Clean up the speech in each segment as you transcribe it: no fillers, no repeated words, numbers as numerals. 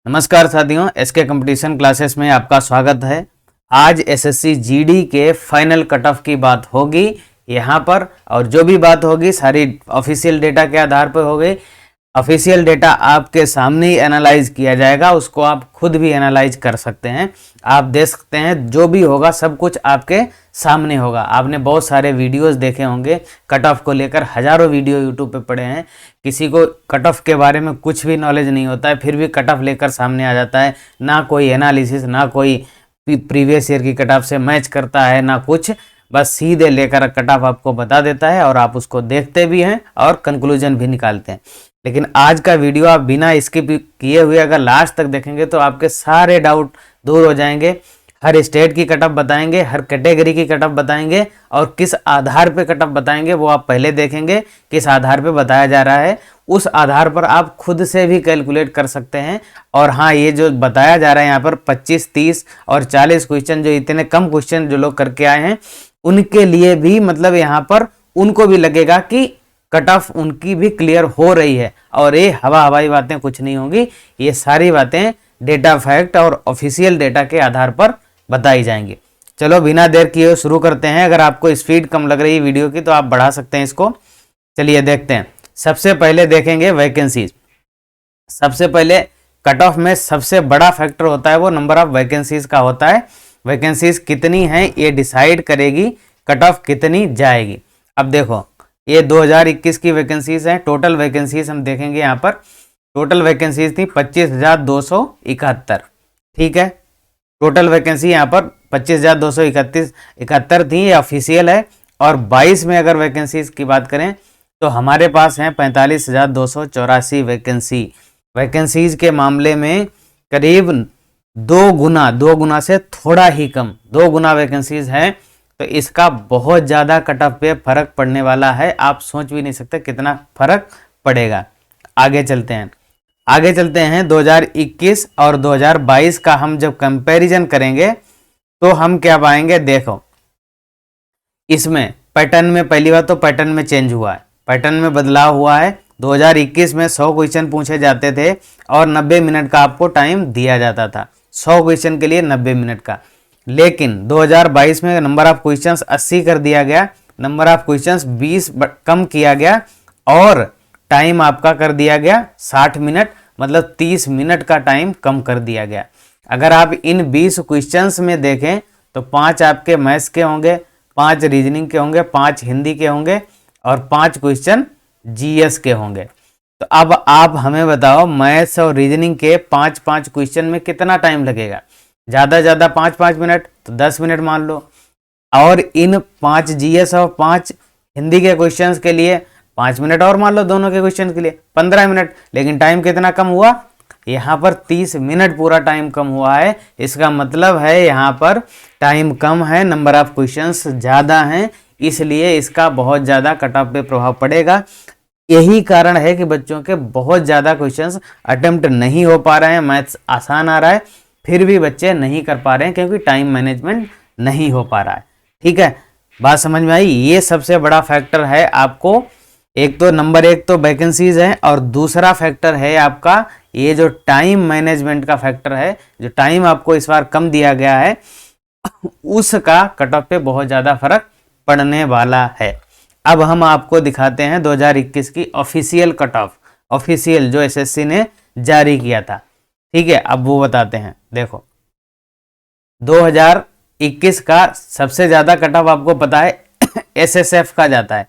नमस्कार साथियों, SK competition classes में आपका स्वागत है। आज एसएससी जीडी के फाइनल कट ऑफ की बात होगी यहाँ पर, और जो भी बात होगी सारी ऑफिशियल डेटा के आधार पर होगी। ऑफिशियल डेटा आपके सामने ही एनालाइज किया जाएगा, उसको आप खुद भी एनालाइज कर सकते हैं। आप देख सकते हैं जो भी होगा सब कुछ आपके सामने होगा। आपने बहुत सारे वीडियोस देखे होंगे कट ऑफ को लेकर, हजारों वीडियो यूट्यूब पे पड़े हैं। किसी को कट ऑफ के बारे में कुछ भी नॉलेज नहीं होता है, फिर भी कट ऑफ लेकर सामने आ जाता है। ना कोई एनालिसिस, ना कोई प्रीवियस ईयर की कट ऑफ से मैच करता है, ना कुछ, बस सीधे लेकर कट ऑफ आपको बता देता है और आप उसको देखते भी हैं और कंक्लूजन भी निकालते हैं। लेकिन आज का वीडियो आप बिना स्किप किए हुए अगर लास्ट तक देखेंगे तो आपके सारे डाउट दूर हो जाएंगे। हर स्टेट की कट ऑफ बताएंगे, हर कैटेगरी की कट ऑफ बताएंगे, और किस आधार पे कट ऑफ बताएंगे वो आप पहले देखेंगे। किस आधार पे बताया जा रहा है उस आधार पर आप खुद से भी कैलकुलेट कर सकते हैं। और हाँ, ये जो बताया जा रहा है यहाँ पर 25, 30 और 40 क्वेश्चन, जो इतने कम क्वेश्चन जो लोग करके आए हैं उनके लिए भी, मतलब यहाँ पर उनको भी लगेगा कि कट ऑफ उनकी भी क्लियर हो रही है। और ये हवाई बातें कुछ नहीं होंगी, ये सारी बातें डेटा फैक्ट और ऑफिशियल डेटा के आधार पर बताई जाएंगी। चलो बिना देर किए शुरू करते हैं। अगर आपको स्पीड कम लग रही है वीडियो की तो आप बढ़ा सकते हैं इसको। चलिए देखते हैं। सबसे पहले देखेंगे वैकेंसीज। सबसे पहले कट ऑफ में सबसे बड़ा फैक्टर होता है वो नंबर ऑफ वैकेंसीज का होता है। वैकेंसीज कितनी हैं ये डिसाइड करेगी कट ऑफ कितनी जाएगी। अब देखो, ये 2021 की वैकेंसीज हैं। टोटल वैकेंसीज हम देखेंगे यहाँ पर। टोटल वैकेंसीज थी 25,271। ठीक है, टोटल वैकेंसी यहाँ पर 25,271 थी, ये ऑफिशियल है। और 22 में अगर वैकेंसीज की बात करें तो हमारे पास हैं 45,284 वैकेंसी। वैकेंसीज के मामले में करीब दो गुना से थोड़ा ही कम, 2 गुना वैकेंसीज हैं। तो इसका बहुत ज़्यादा कट ऑफ पे फर्क पड़ने वाला है। आप सोच भी नहीं सकते कितना फर्क पड़ेगा। आगे चलते हैं 2021 और 2022 का हम जब कंपैरिजन करेंगे तो हम क्या पाएंगे। देखो, इसमें पैटर्न में पहली बात तो पैटर्न में चेंज हुआ है, पैटर्न में बदलाव हुआ है। 2021 में 100 क्वेश्चन पूछे जाते थे और 90 मिनट का आपको टाइम दिया जाता था, 100 क्वेश्चन के लिए 90 मिनट का। लेकिन 2022 में नंबर ऑफ क्वेश्चंस 80 कर दिया गया, नंबर ऑफ क्वेश्चंस 20 कम किया गया, और टाइम आपका कर दिया गया 60 मिनट, मतलब 30 मिनट का टाइम कम कर दिया गया। अगर आप इन 20 क्वेश्चंस में देखें तो 5 आपके मैथ्स के होंगे, 5 रीजनिंग के होंगे, 5 हिंदी के होंगे और 5 क्वेश्चन जीएस के होंगे। तो अब आप हमें बताओ, मैथ्स और रीजनिंग के 5-5 क्वेश्चन में कितना टाइम लगेगा। ज़्यादा ज़्यादा 5-5 मिनट, तो 10 मिनट मान लो। और इन 5 जीएस और 5 हिंदी के क्वेश्चंस के लिए 5 मिनट और मान लो, दोनों के क्वेश्चन के लिए 15 मिनट। लेकिन टाइम कितना कम हुआ, यहाँ पर 30 मिनट पूरा टाइम कम हुआ है। इसका मतलब है यहाँ पर टाइम कम है, नंबर ऑफ क्वेश्चंस ज़्यादा हैं, इसलिए इसका बहुत ज़्यादा कट ऑफ पे प्रभाव पड़ेगा। यही कारण है कि बच्चों के बहुत ज़्यादा क्वेश्चंस अटेम्प्ट नहीं हो पा रहे हैं। मैथ्स आसान आ रहा है फिर भी बच्चे नहीं कर पा रहे हैं क्योंकि टाइम मैनेजमेंट नहीं हो पा रहा है। ठीक है, बात समझ में आई। ये सबसे बड़ा फैक्टर है आपको। एक तो नंबर 1 तो वैकेंसीज है, और दूसरा फैक्टर है आपका ये जो टाइम मैनेजमेंट का फैक्टर है। जो टाइम आपको इस बार कम दिया गया है उसका कट ऑफ पे बहुत ज़्यादा फर्क पड़ने वाला है। अब हम आपको दिखाते हैं 2021 की ऑफिशियल कट ऑफ, ऑफिशियल जो एसएससी ने जारी किया था। ठीक है, अब वो बताते हैं। देखो, 2021 का सबसे ज़्यादा कट ऑफ आपको पता है एसएसएफ का जाता है।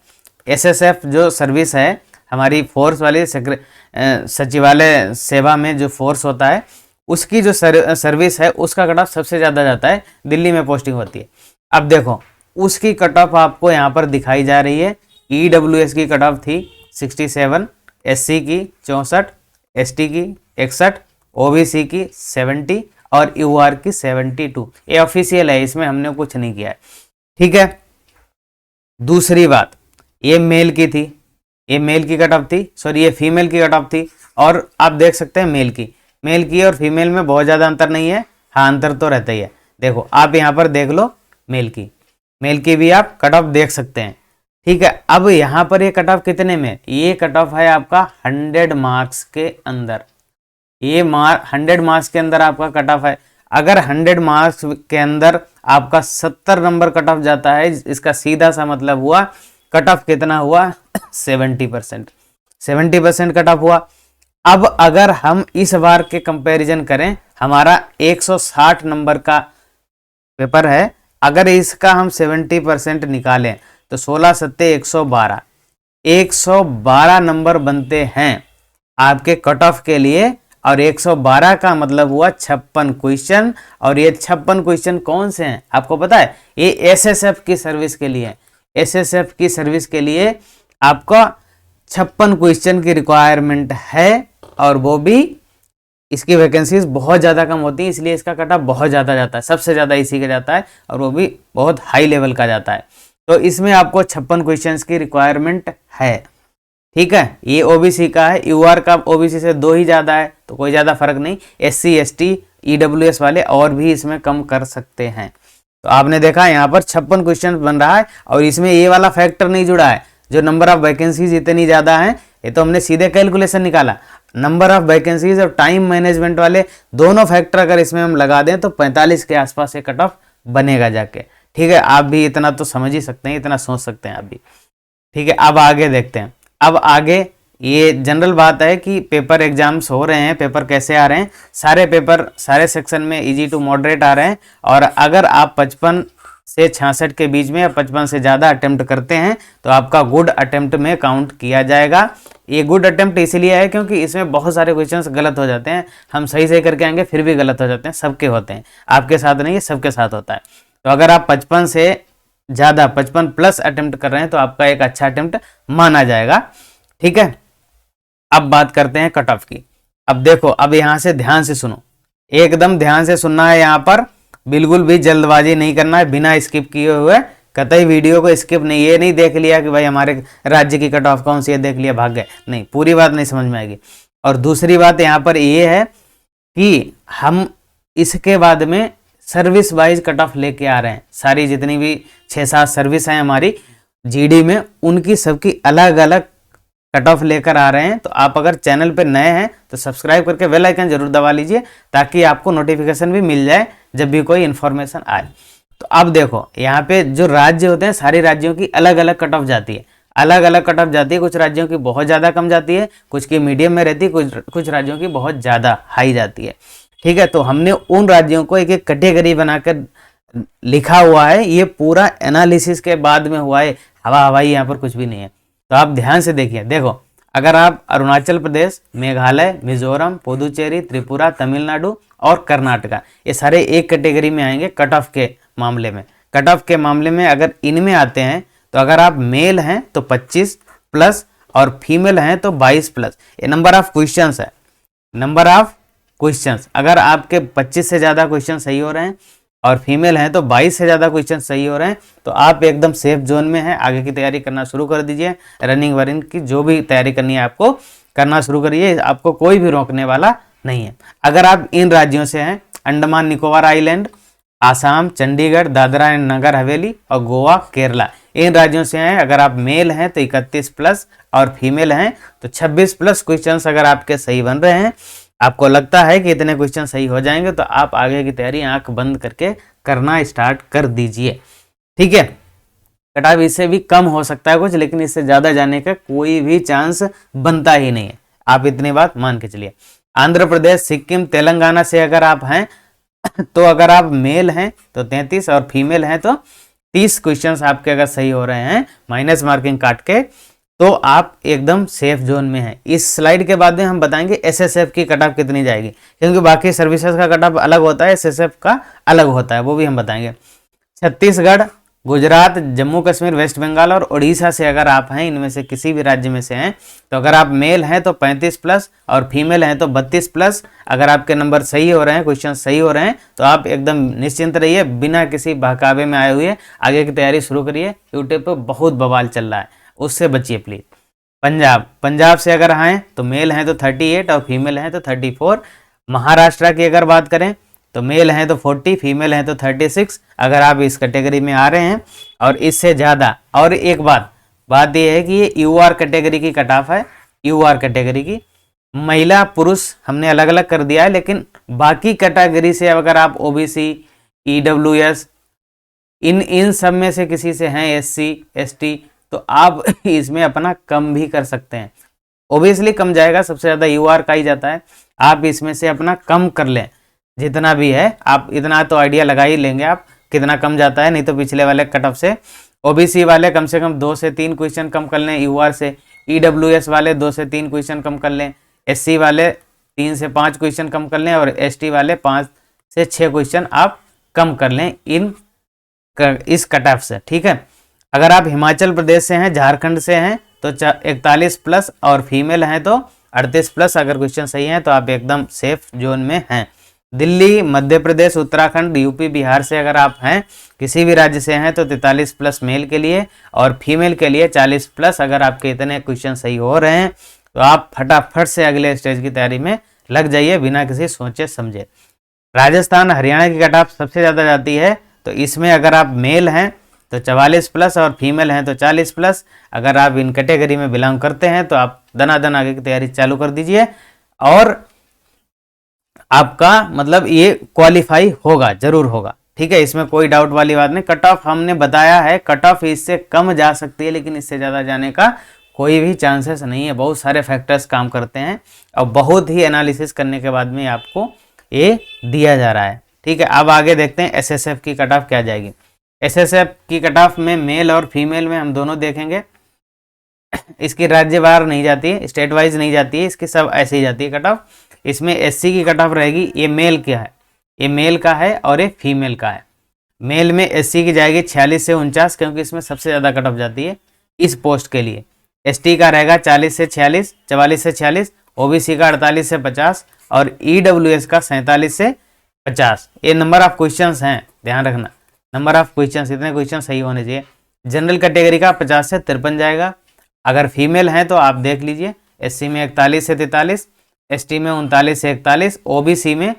एसएसएफ जो सर्विस है हमारी फोर्स वाली, सचिवालय सेवा में जो फोर्स होता है उसकी जो सर्विस है उसका कट ऑफ सबसे ज़्यादा जाता है, दिल्ली में पोस्टिंग होती है। अब देखो, उसकी कट ऑफ आपको यहाँ पर दिखाई जा रही है। ईडब्ल्यूएस की कट ऑफ थी 67, एससी की 64, एसटी की 61, ओबीसी की 70 और यूआर की 72। ये ऑफिशियल है, इसमें हमने कुछ नहीं किया है। ठीक है, दूसरी बात, ये मेल की थी, ये मेल की कट ऑफ थी, सॉरी ये फीमेल की कट ऑफ थी। और आप देख सकते हैं मेल की और फीमेल में बहुत ज़्यादा अंतर नहीं है। हाँ, अंतर तो रहता ही है। देखो, आप यहाँ पर देख लो, मेल की भी आप कट ऑफ देख सकते हैं। ठीक है, अब यहाँ पर ये कट ऑफ कितने में, ये कट ऑफ है आपका 100 मार्क्स के अंदर। ये 100 मार्क्स के अंदर आपका कट ऑफ है। अगर 100 मार्क्स के अंदर आपका 70 नंबर कट ऑफ जाता है, इसका सीधा सा मतलब हुआ कट ऑफ कितना हुआ 70%। 70% कट ऑफ हुआ। अब अगर हम इस बार के कंपैरिजन करें, हमारा 160 नंबर का पेपर है, अगर इसका हम 70% निकालें तो 16 सत्ते 112, 112 नंबर बनते हैं आपके कट ऑफ के लिए। और 112 का मतलब हुआ 56 क्वेश्चन। और ये 56 क्वेश्चन कौन से हैं आपको पता है? ये एसएसएफ की सर्विस के लिए। एसएसएफ की सर्विस के लिए आपका 56 क्वेश्चन की रिक्वायरमेंट है, और वो भी इसकी वैकेंसीज बहुत ज़्यादा कम होती है, इसलिए इसका कट ऑफ बहुत ज़्यादा जाता है, सबसे ज़्यादा इसी का जाता है, और वो भी बहुत हाई लेवल का जाता है। तो इसमें आपको 56 क्वेश्चंस की रिक्वायरमेंट है। ठीक है, ये ओबीसी का है, यूआर का ओबीसी से 2 ही ज़्यादा है, तो कोई ज़्यादा फर्क नहीं। एससी एसटी ईडब्ल्यूएस वाले और भी इसमें कम कर सकते हैं। तो आपने देखा यहाँ पर 56 क्वेश्चन बन रहा है, और इसमें ये वाला फैक्टर नहीं जुड़ा है जो नंबर ऑफ वैकेंसीज इतनी ज़्यादा हैं। ये तो हमने सीधे कैलकुलेशन निकाला। नंबर ऑफ वैकेंसीज और टाइम मैनेजमेंट वाले दोनों फैक्टर अगर इसमें हम लगा दें तो 45 के आसपास ये कट ऑफ बनेगा जाके। ठीक है, आप भी इतना तो समझ ही सकते हैं, इतना सोच सकते हैं आप भी। ठीक है, अब आगे देखते हैं। अब आगे ये जनरल बात है कि पेपर एग्जाम्स हो रहे हैं, पेपर कैसे आ रहे हैं। सारे पेपर सारे सेक्शन में इजी टू मॉडरेट आ रहे हैं, और अगर आप 55 से 66 के बीच में या 55 से ज़्यादा अटेम्प्ट करते हैं तो आपका गुड अटेम्प्ट में काउंट किया जाएगा। ये गुड अटेम्प्ट इसलिए है क्योंकि इसमें बहुत सारे क्वेश्चंस गलत हो जाते हैं, हम सही सही करके आएंगे फिर भी गलत हो जाते हैं, सबके होते हैं, आपके साथ नहीं है, सबके साथ होता है। तो अगर आप 55 से ज़्यादा 55 प्लस अटेम्प्ट कर रहे हैं तो आपका एक अच्छा अटेम्प्ट माना जाएगा। ठीक है, अब बात करते हैं कट ऑफ की। अब देखो, अब यहाँ से ध्यान से सुनो, एकदम ध्यान से सुनना है, यहाँ पर बिल्कुल भी जल्दबाजी नहीं करना है, बिना स्किप किए हुए कतई वीडियो को स्किप नहीं। ये नहीं देख लिया कि भाई हमारे राज्य की कट ऑफ कौन सी है, देख लिया भाग गए, नहीं, पूरी बात नहीं समझ में आएगी। और दूसरी बात यहाँ पर ये है कि हम इसके बाद में सर्विस वाइज कट ऑफ लेके आ रहे हैं। सारी जितनी भी 6-7 सर्विस हैं हमारी जीडी में, उनकी सबकी अलग अलग कट ऑफ लेकर आ रहे हैं। तो आप अगर चैनल पे नए हैं तो सब्सक्राइब करके बेल आइकन जरूर दबा लीजिए, ताकि आपको नोटिफिकेशन भी मिल जाए जब भी कोई इन्फॉर्मेशन आए। तो अब देखो, यहाँ पे जो राज्य होते हैं, सारे राज्यों की अलग अलग कट ऑफ जाती है, अलग अलग कट ऑफ जाती है। कुछ राज्यों की बहुत ज़्यादा कम जाती है, कुछ की मीडियम में रहती है, कुछ राज्यों की बहुत ज़्यादा हाई जाती है। ठीक है, तो हमने उन राज्यों को एक एक कैटेगरी बनाकर लिखा हुआ है, ये पूरा एनालिसिस के बाद में हुआ है, हवा हवाई यहाँ पर कुछ भी नहीं है। तो आप ध्यान से देखिए। देखो, अगर आप अरुणाचल प्रदेश, मेघालय, मिजोरम, पुदुचेरी, त्रिपुरा, तमिलनाडु और कर्नाटका, ये सारे एक कैटेगरी में आएंगे कट ऑफ के मामले में। कट ऑफ के मामले में अगर इनमें आते हैं तो अगर आप मेल हैं तो 25 प्लस और फीमेल हैं तो 22 प्लस। ये नंबर ऑफ क्वेश्चंस है, नंबर ऑफ क्वेश्चंस। अगर आपके 25 से ज़्यादा क्वेश्चन सही हो रहे हैं और फीमेल हैं तो 22 से ज़्यादा क्वेश्चन सही हो रहे हैं, तो आप एकदम सेफ जोन में हैं। आगे की तैयारी करना शुरू कर दीजिए, रनिंग वरिंग की जो भी तैयारी करनी है आपको करना शुरू करिए, आपको कोई भी रोकने वाला नहीं है। अगर आप इन राज्यों से हैं, अंडमान निकोबार आइलैंड, आसाम, चंडीगढ़, दादरा एंड नगर हवेली और गोवा, केरला, इन राज्यों से हैं, अगर आप मेल हैं तो 31 प्लस और फीमेल हैं तो 26 प्लस क्वेश्चंस अगर आपके सही बन रहे हैं, आपको लगता है कि इतने क्वेश्चन सही हो जाएंगे, तो आप आगे की तैयारी आंख बंद करके करना स्टार्ट कर दीजिए। ठीक है, कट ऑफ इससे भी कम हो सकता है कुछ, लेकिन इससे ज़्यादा जाने का कोई भी चांस बनता ही नहीं है, आप इतनी बात मान के चलिए। आंध्र प्रदेश, सिक्किम, तेलंगाना से अगर आप हैं तो अगर आप मेल हैं तो 33 और फीमेल हैं तो 30 क्वेश्चंस आपके अगर सही हो रहे हैं माइनस मार्किंग काट के, तो आप एकदम सेफ जोन में हैं। इस स्लाइड के बाद में हम बताएंगे एसएसएफ की कट ऑफ कितनी जाएगी, क्योंकि बाकी सर्विसेज का कट ऑफ अलग होता है, एसएसएफ का अलग होता है, वो भी हम बताएंगे। छत्तीसगढ़, गुजरात, जम्मू कश्मीर, वेस्ट बंगाल और उड़ीसा से अगर आप हैं, इनमें से किसी भी राज्य में से हैं, तो अगर आप मेल हैं तो 35 प्लस और फीमेल हैं तो 32 प्लस। अगर आपके नंबर सही हो रहे हैं, क्वेश्चन सही हो रहे हैं, तो आप एकदम निश्चिंत रहिए, बिना किसी बहकावे में आए हुए आगे की तैयारी शुरू करिए। यूट्यूब पर बहुत बवाल चल रहा है, उससे बचिए प्लीज। पंजाब से अगर आए तो मेल हैं तो 38 और फीमेल हैं तो 34। महाराष्ट्र की अगर बात करें तो मेल हैं तो 40, फीमेल हैं तो 36। अगर आप इस कैटेगरी में आ रहे हैं और इससे ज़्यादा, और एक बात यह है कि ये यूआर कैटेगरी की कट ऑफ है, यूआर कैटेगरी की। महिला पुरुष हमने अलग अलग कर दिया है, लेकिन बाकी कैटेगरी से अगर आप ओबीसी, ईडब्ल्यूएस, इन सब में से किसी से हैं, एससी, एसटी, तो आप इसमें अपना कम भी कर सकते हैं। ओबियसली कम जाएगा, सबसे ज़्यादा यूआर का ही जाता है। आप इसमें से अपना कम कर लें जितना भी है, आप इतना तो आइडिया लगा ही लेंगे आप कितना कम जाता है। नहीं तो पिछले वाले कट ऑफ से ओबीसी वाले कम से कम 2 से 3 क्वेश्चन कम कर लें यूआर से, ईडब्ल्यूएस वाले 2 से 3 क्वेश्चन कम कर लें, एससी वाले 3 से 5 क्वेश्चन कम कर लें, और एसटी वाले 5 से 6 क्वेश्चन आप कम कर लें इस कट ऑफ से। ठीक है, अगर आप हिमाचल प्रदेश से हैं, झारखंड से हैं तो 41 प्लस, और फीमेल हैं तो 38 प्लस। अगर क्वेश्चन सही है तो आप एकदम सेफ जोन में हैं। दिल्ली, मध्य प्रदेश, उत्तराखंड, यूपी, बिहार से अगर आप हैं, किसी भी राज्य से हैं, तो 43 प्लस मेल के लिए और फीमेल के लिए 40 प्लस। अगर आपके इतने क्वेश्चन सही हो रहे हैं तो आप फटाफट से अगले स्टेज की तैयारी में लग जाइए बिना किसी सोचे समझे। राजस्थान, हरियाणा की कट ऑफ सबसे ज़्यादा जाती है, तो इसमें अगर आप मेल हैं तो 44 प्लस और फीमेल हैं तो 40 प्लस। अगर आप इन कैटेगरी में बिलोंग करते हैं तो आप दनादन आगे की तैयारी चालू कर दीजिए, और आपका मतलब ये क्वालिफाई होगा, जरूर होगा। ठीक है, इसमें कोई डाउट वाली बात नहीं। कट ऑफ हमने बताया है, कट ऑफ इससे कम जा सकती है, लेकिन इससे ज़्यादा जाने का कोई भी चांसेस नहीं है। बहुत सारे फैक्टर्स काम करते हैं और बहुत ही एनालिसिस करने के बाद में आपको ये दिया जा रहा है। ठीक है, अब आगे देखते हैं एसएसएफ की कट ऑफ क्या जाएगी। एसएसएफ की कट ऑफ में मेल और फीमेल में हम दोनों देखेंगे। इसकी राज्यवार नहीं जाती है, स्टेट वाइज नहीं जाती है, इसकी सब ऐसे ही जाती है कट ऑफ। इसमें एससी की कट ऑफ रहेगी, ये मेल क्या है, ये मेल का है और ये फीमेल का है। मेल में एससी की जाएगी 46 से 49, क्योंकि इसमें सबसे ज़्यादा कट ऑफ जाती है इस पोस्ट के लिए। एसटी का रहेगा 40 से 46, 44 से 46, ओबीसी का 48 से 50 और ईडब्ल्यूएस का 47 से 50। ये नंबर ऑफ क्वेश्चंस हैं, ध्यान रखना, नंबर ऑफ क्वेश्चंस, इतने क्वेश्चन सही होने चाहिए। जनरल कैटेगरी का 50 से 53 जाएगा। अगर फीमेल हैं तो आप देख लीजिए, एससी में 41 से 43, एसटी में 39 से 41, ओबीसी में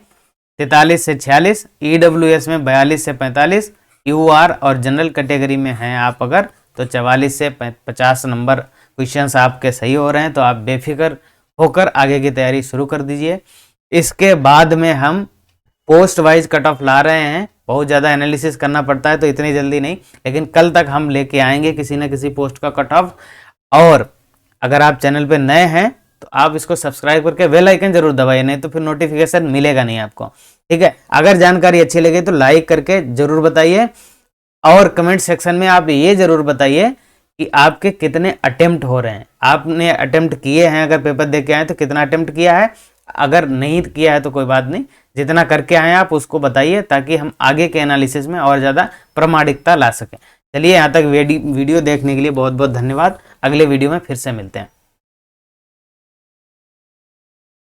43 से 46, ईडब्ल्यूएस में 42 से 45, यूआर और जनरल कैटेगरी में हैं आप अगर तो 44 से 50 नंबर क्वेश्चंस आपके सही हो रहे हैं, तो आप बेफिक्र होकर आगे की तैयारी शुरू कर दीजिए। इसके बाद में हम पोस्ट वाइज कट ऑफ ला रहे हैं, बहुत ज़्यादा एनालिसिस करना पड़ता है तो इतनी जल्दी नहीं, लेकिन कल तक हम लेके आएंगे किसी न किसी पोस्ट का कट ऑफ। और अगर आप चैनल पे नए हैं तो आप इसको सब्सक्राइब करके बेल आइकन जरूर दबाइए, नहीं तो फिर नोटिफिकेशन मिलेगा नहीं आपको। ठीक है, अगर जानकारी अच्छी लगे तो लाइक करके जरूर बताइए, और कमेंट सेक्शन में आप ये जरूर बताइए कि आपके कितने अटेम्प्ट हो रहे हैं। आपने अटेम्प्ट किए हैं, अगर पेपर दे के आए तो कितना अटेम्प्ट किया है, अगर नहीं किया है तो कोई बात नहीं, जितना करके आए आप उसको बताइए, ताकि हम आगे के एनालिसिस में और ज़्यादा प्रामाणिकता ला सकें। चलिए, यहाँ तक वीडियो देखने के लिए बहुत बहुत धन्यवाद। अगले वीडियो में फिर से मिलते हैं।